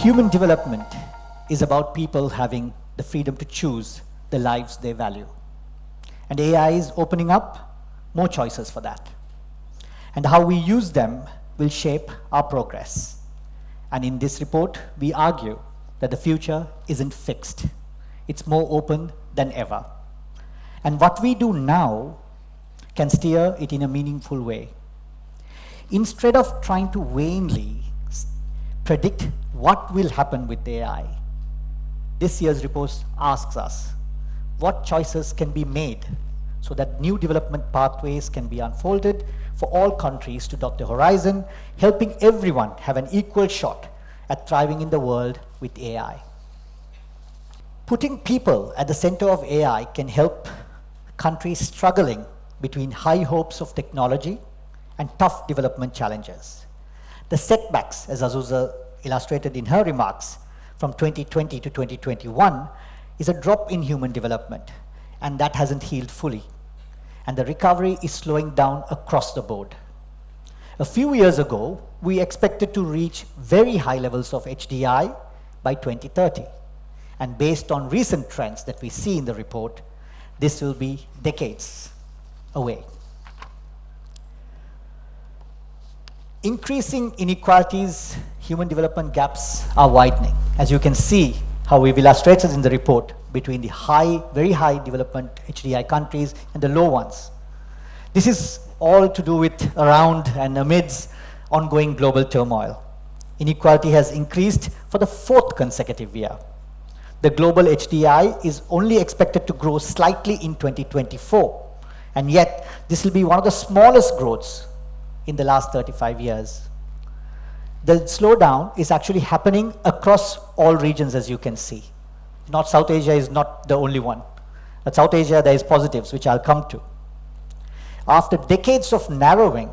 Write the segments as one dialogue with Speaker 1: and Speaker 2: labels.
Speaker 1: Human development is about people having the freedom to choose the lives they value. And AI is opening up more choices for that. And how we use them will shape our progress. And in this report, we argue that the future isn't fixed. It's more open than ever. And what we do now can steer it in a meaningful way. Instead of trying to vainly predict what will happen with AI, this year's report asks us what choices can be made so that new development pathways can be unfolded for all countries to dot the horizon, helping everyone have an equal shot at thriving in the world with AI. Putting people at the center of AI can help countries struggling between high hopes of technology and tough development challenges. The setbacks, as Azusa illustrated in her remarks, from 2020 to 2021 is a drop in human development, and that hasn't healed fully. And the recovery is slowing down across the board. A few years ago, we expected to reach very high levels of HDI by 2030. And based on recent trends that we see in the report, this will be decades away. Increasing inequalities, human development gaps are widening. As you can see, how we've illustrated in the report between the very high development HDI countries and the low ones. This is all to do with around and amidst ongoing global turmoil. Inequality has increased for the 4th consecutive year. The global HDI is only expected to grow slightly in 2024, and yet this will be one of the smallest growths in the last 35 years. The slowdown is actually happening across all regions, as you can see. South Asia is not the only one. At South Asia, there is positives, which I'll come to. After decades of narrowing,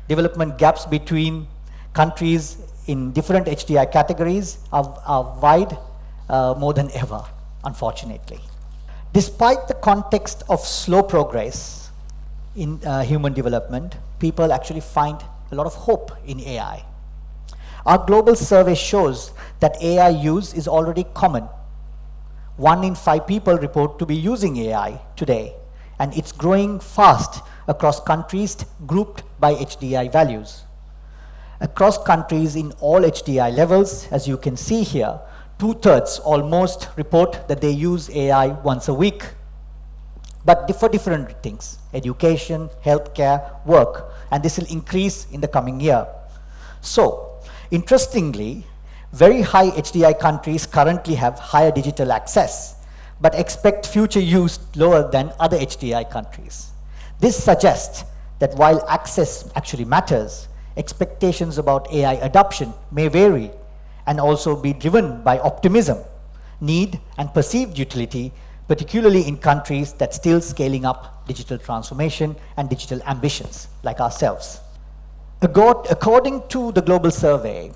Speaker 1: development gaps between countries in different HDI categories are wide more than ever, unfortunately. Despite the context of slow progress in human development, people actually find a lot of hope in AI. Our global survey shows that AI use is already common. 1 in 5 people report to be using AI today, and it's growing fast across countries grouped by HDI values. Across countries in all HDI levels, as you can see here, 2/3 almost report that they use AI once a week, but for different things: education, healthcare, work, and this will increase in the coming year. So, interestingly, very high HDI countries currently have higher digital access, but expect future use lower than other HDI countries. This suggests that while access actually matters, expectations about AI adoption may vary and also be driven by optimism, need, and perceived utility, particularly in countries that still scaling up digital transformation and digital ambitions, like ourselves. According to the global survey,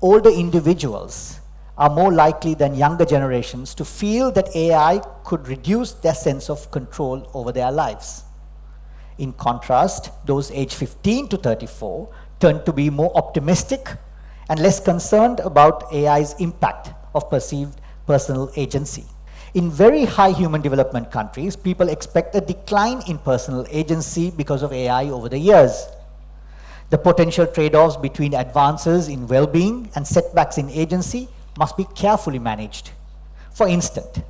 Speaker 1: older individuals are more likely than younger generations to feel that AI could reduce their sense of control over their lives. In contrast, those aged 15 to 34 tend to be more optimistic and less concerned about AI's impact of perceived personal agency. In very high human development countries, people expect a decline in personal agency because of AI over the years. The potential trade-offs between advances in well-being and setbacks in agency must be carefully managed. For instance,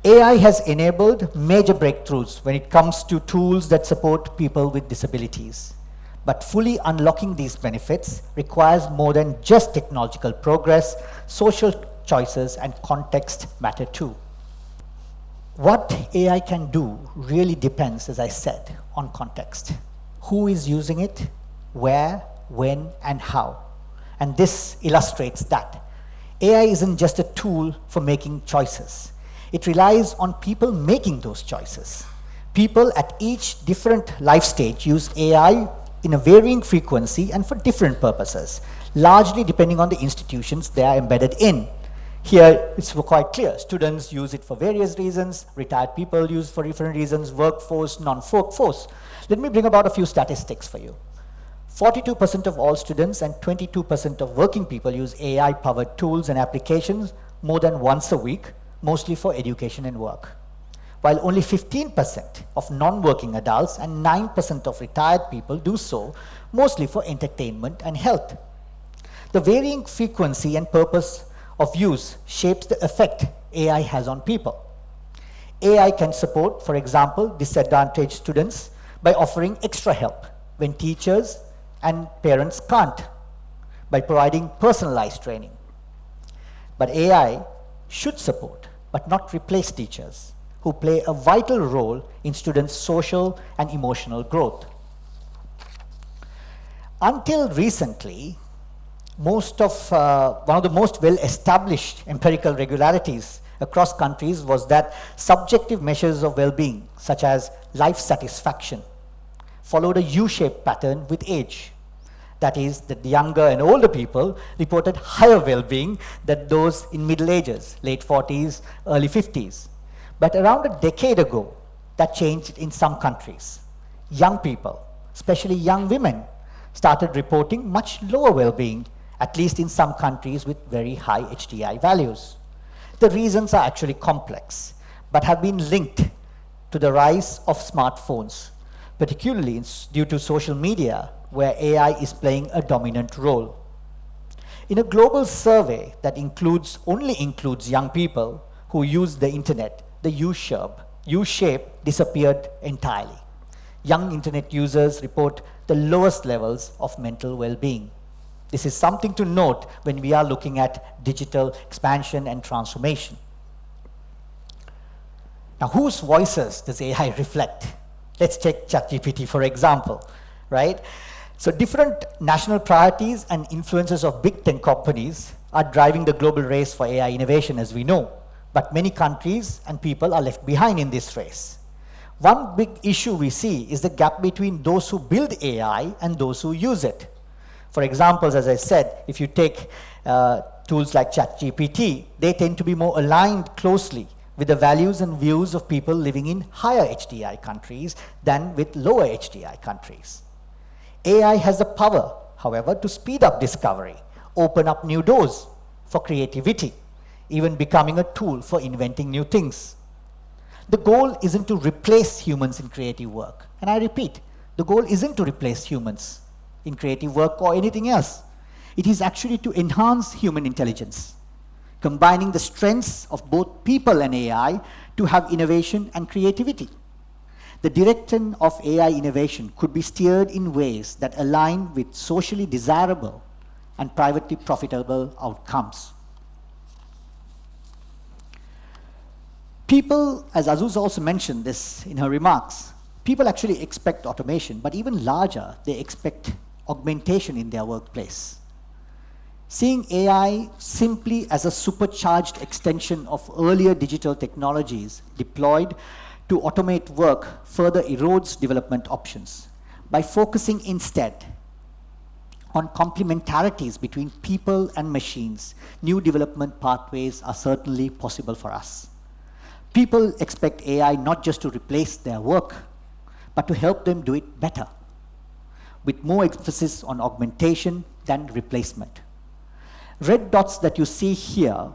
Speaker 1: AI has enabled major breakthroughs when it comes to tools that support people with disabilities. But fully unlocking these benefits requires more than just technological progress. Social choices and context matter too. What AI can do really depends, as I said, on context. Who is using it, where, when, and how. And this illustrates that. AI isn't just a tool for making choices. It relies on people making those choices. People at each different life stage use AI in a varying frequency and for different purposes, largely depending on the institutions they are embedded in. Here, it's quite clear. Students use it for various reasons, retired people use it for different reasons, workforce, non-workforce. Let me bring about a few statistics for you. 42% of all students and 22% of working people use AI-powered tools and applications more than once a week, mostly for education and work, while only 15% of non-working adults and 9% of retired people do so, mostly for entertainment and health. The varying frequency and purpose of use shapes the effect AI has on people. AI can support, for example, disadvantaged students by offering extra help when teachers and parents can't, by providing personalized training. But AI should support, but not replace teachers, who play a vital role in students' social and emotional growth. Until recently, one of the most well-established empirical regularities across countries was that subjective measures of well-being, such as life satisfaction, followed a U-shaped pattern with age. That is, that the younger and older people reported higher well-being than those in middle ages, late 40s, early 50s. But around a decade ago, that changed in some countries. Young people, especially young women, started reporting much lower well-being, at least in some countries with very high HDI values. The reasons are actually complex, but have been linked to the rise of smartphones, particularly due to social media, where AI is playing a dominant role. In a global survey that only includes young people who use the internet, the U-shape disappeared entirely. Young internet users report the lowest levels of mental well-being. This is something to note when we are looking at digital expansion and transformation. Now, whose voices does AI reflect? Let's take ChatGPT, for example, right? So different national priorities and influences of big tech companies are driving the global race for AI innovation, as we know. But many countries and people are left behind in this race. One big issue we see is the gap between those who build AI and those who use it. For example, as I said, if you take tools like ChatGPT, they tend to be more aligned closely with the values and views of people living in higher HDI countries than with lower HDI countries. AI has the power, however, to speed up discovery, open up new doors for creativity, even becoming a tool for inventing new things. The goal isn't to replace humans in creative work. And I repeat, the goal isn't to replace humans in creative work or anything else. It is actually to enhance human intelligence, combining the strengths of both people and AI to have innovation and creativity. The direction of AI innovation could be steered in ways that align with socially desirable and privately profitable outcomes. People, as Azuz also mentioned this in her remarks, people actually expect automation, but even larger, they expect augmentation in their workplace. Seeing AI simply as a supercharged extension of earlier digital technologies deployed to automate work further erodes development options. By focusing instead on complementarities between people and machines, new development pathways are certainly possible for us. People expect AI not just to replace their work, but to help them do it better, with more emphasis on augmentation than replacement. Red dots that you see here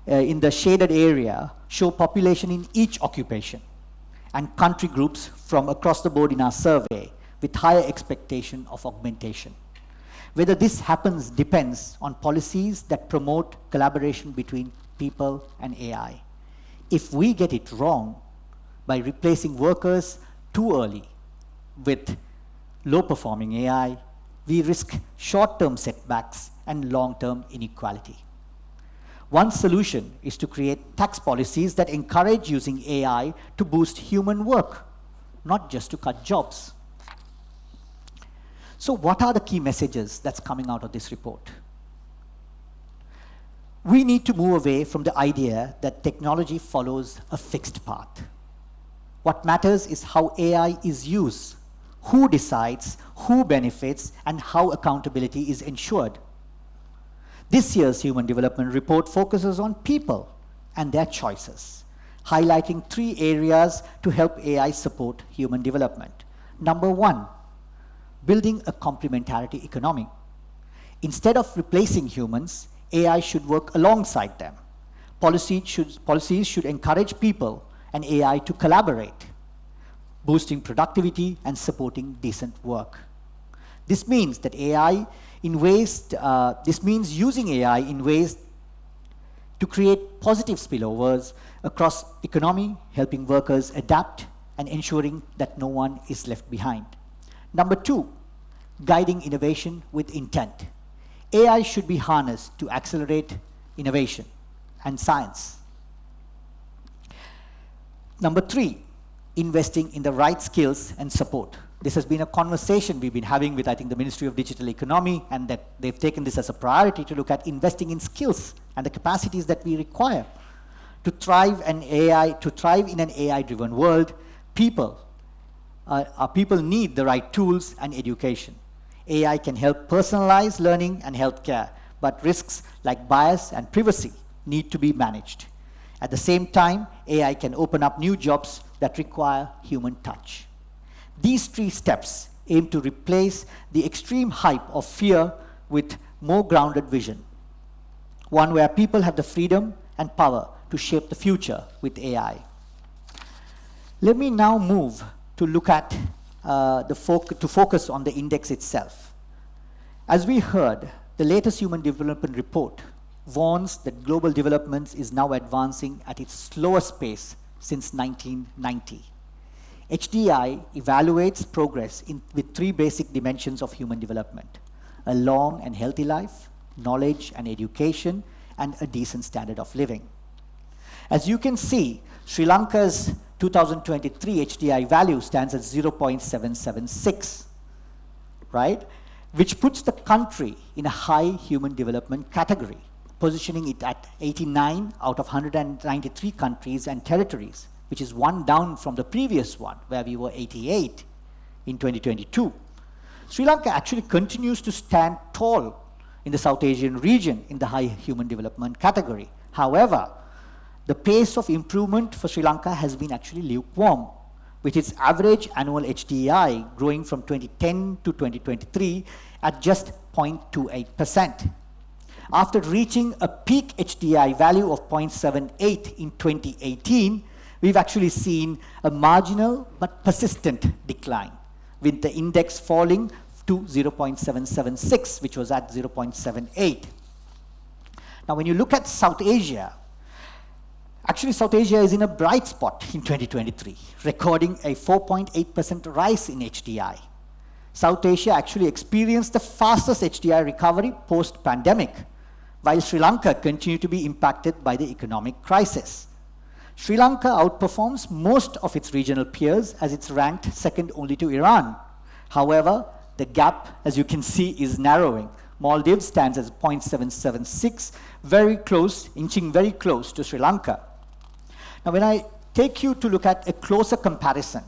Speaker 1: in the shaded area show population in each occupation and country groups from across the board in our survey with higher expectation of augmentation. Whether this happens depends on policies that promote collaboration between people and AI. If we get it wrong by replacing workers too early with low-performing AI, we risk short-term setbacks and long-term inequality. One solution is to create tax policies that encourage using AI to boost human work, not just to cut jobs. So what are the key messages that's coming out of this report? We need to move away from the idea that technology follows a fixed path. What matters is how AI is used, who decides, who benefits, and how accountability is ensured. This year's Human Development Report focuses on people and their choices, highlighting 3 areas to help AI support human development. Number 1, building a complementarity economy. Instead of replacing humans, AI should work alongside them. Policies should encourage people and AI to collaborate, boosting productivity and supporting decent work. This means that this means using AI in ways to create positive spillovers across economy, helping workers adapt and ensuring that no one is left behind. Number 2, guiding innovation with intent. AI should be harnessed to accelerate innovation and science. Number 3, investing in the right skills and support. This has been a conversation we've been having with, I think, the Ministry of Digital Economy, and that they've taken this as a priority to look at investing in skills and the capacities that we require to thrive in an AI-driven world. People need the right tools and education. AI can help personalize learning and healthcare, but risks like bias and privacy need to be managed. At the same time, AI can open up new jobs that require human touch. These 3 steps aim to replace the extreme hype of fear with more grounded vision, one where people have the freedom and power to shape the future with AI. Let me now move to look at to focus on the index itself. As we heard, the latest Human Development Report warns that global development is now advancing at its slowest pace since 1990. HDI evaluates progress with 3 basic dimensions of human development: a long and healthy life, knowledge and education, and a decent standard of living. As you can see, Sri Lanka's 2023 HDI value stands at 0.776, right? Which puts the country in a high human development category, positioning it at 89 out of 193 countries and territories, which is 1 down from the previous one, where we were 88 in 2022. Sri Lanka actually continues to stand tall in the South Asian region in the high human development category. However, the pace of improvement for Sri Lanka has been actually lukewarm, with its average annual HDI growing from 2010 to 2023 at just 0.28%. After reaching a peak HDI value of 0.78 in 2018, we've actually seen a marginal but persistent decline, with the index falling to 0.776, which was at 0.78. Now, when you look at South Asia, actually South Asia is in a bright spot in 2023, recording a 4.8% rise in HDI. South Asia actually experienced the fastest HDI recovery post-pandemic, while Sri Lanka continued to be impacted by the economic crisis. Sri Lanka outperforms most of its regional peers as it's ranked second only to Iran. However, the gap, as you can see, is narrowing. Maldives stands as 0.776, very close, inching very close to Sri Lanka. Now, when I take you to look at a closer comparison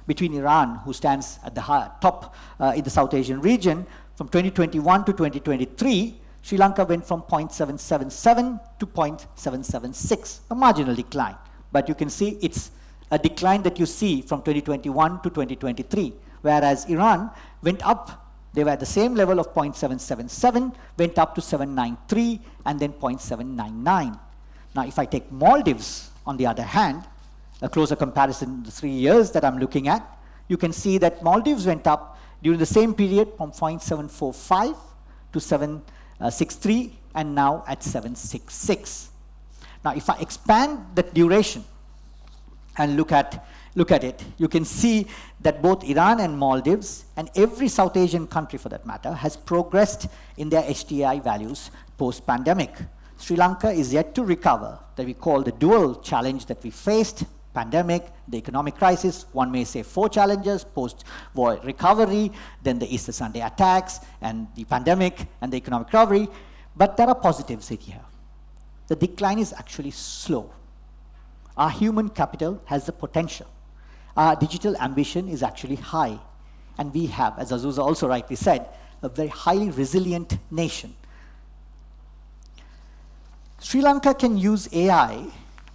Speaker 1: between Iran, who stands at the top in the South Asian region, from 2021 to 2023, Sri Lanka went from 0.777 to 0.776, a marginal decline. But you can see it's a decline that you see from 2021 to 2023, whereas Iran went up. They were at the same level of 0.777, went up to 793, and then 0.799. Now, if I take Maldives, on the other hand, a closer comparison, the 3 years that I'm looking at, you can see that Maldives went up during the same period from 0.745 to 763, and now at 766. Now, if I expand that duration and look at it, you can see that both Iran and Maldives, and every South Asian country for that matter, has progressed in their HDI values post-pandemic. Sri Lanka is yet to recover, that we call the dual challenge that we faced: pandemic, the economic crisis. One may say 4 challenges: post-war recovery, then the Easter Sunday attacks, and the pandemic, and the economic recovery. But there are positives here. The decline is actually slow. Our human capital has the potential. Our digital ambition is actually high. And we have, as Azusa also rightly said, a very highly resilient nation. Sri Lanka can use AI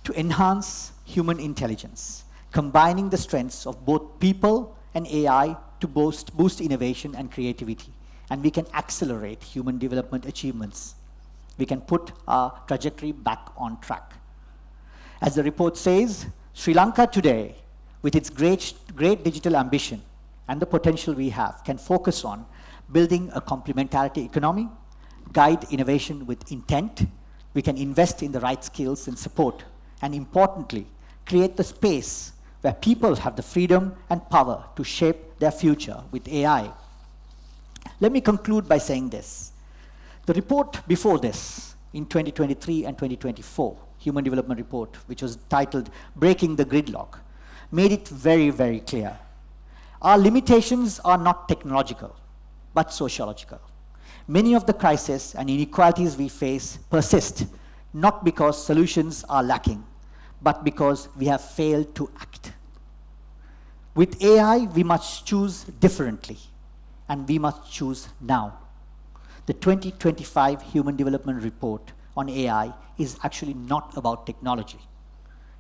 Speaker 1: to enhance human intelligence, combining the strengths of both people and AI to boost innovation and creativity, and we can accelerate human development achievements. We can put our trajectory back on track. As the report says, Sri Lanka today, with its great digital ambition and the potential we have, can focus on building a complementarity economy, guide innovation with intent. We can invest in the right skills and support, and importantly, create the space where people have the freedom and power to shape their future with AI. Let me conclude by saying this. The report before this, in 2023 and 2024, Human Development Report, which was titled Breaking the Gridlock, made it very, very clear. Our limitations are not technological, but sociological. Many of the crises and inequalities we face persist, not because solutions are lacking, but because we have failed to act. With AI, we must choose differently, and we must choose now. The 2025 Human Development Report on AI is actually not about technology.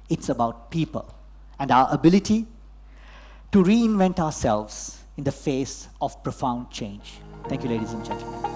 Speaker 1: It's about people and our ability to reinvent ourselves in the face of profound change. Thank you, ladies and gentlemen.